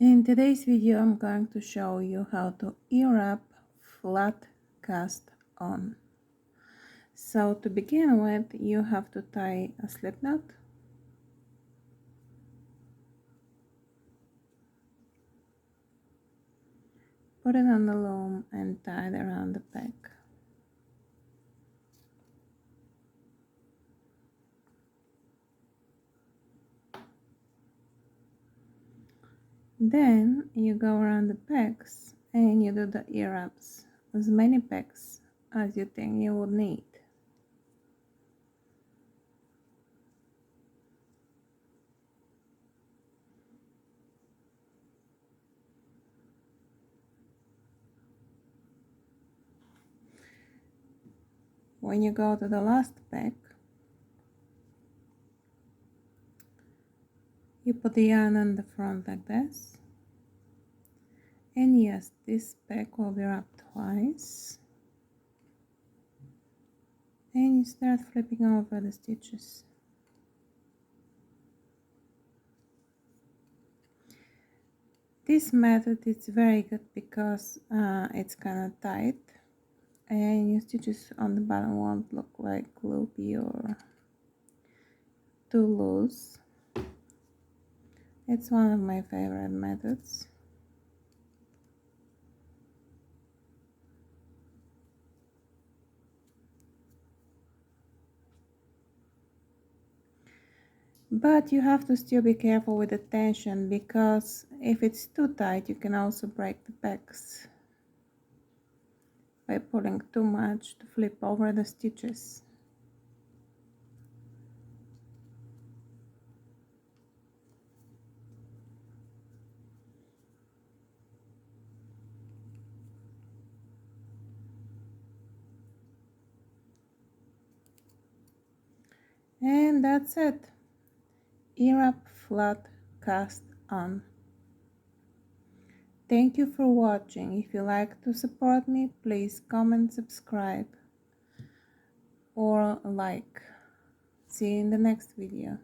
In today's video, I'm going to show you how to Ewrap flat cast on. So to begin with, you have to tie a slip knot. Put it on the loom and tie it around the peg. Then you go around the pegs and you do the Ewraps, as many pegs as you think you would need. When you go to the last peg, you put the yarn on the front like this. And yes, this peg will be wrapped twice. And you start flipping over the stitches. This method is very good because it's kind of tight and your stitches on the bottom won't look like loopy or too loose. It's one of my favorite methods. But you have to still be careful with the tension, because if it's too tight you can also break the pegs by pulling too much to flip over the stitches. And that's it. Ewrap flat cast on. Thank you for watching. If you like to support me, please comment, subscribe or like. See you in the next video.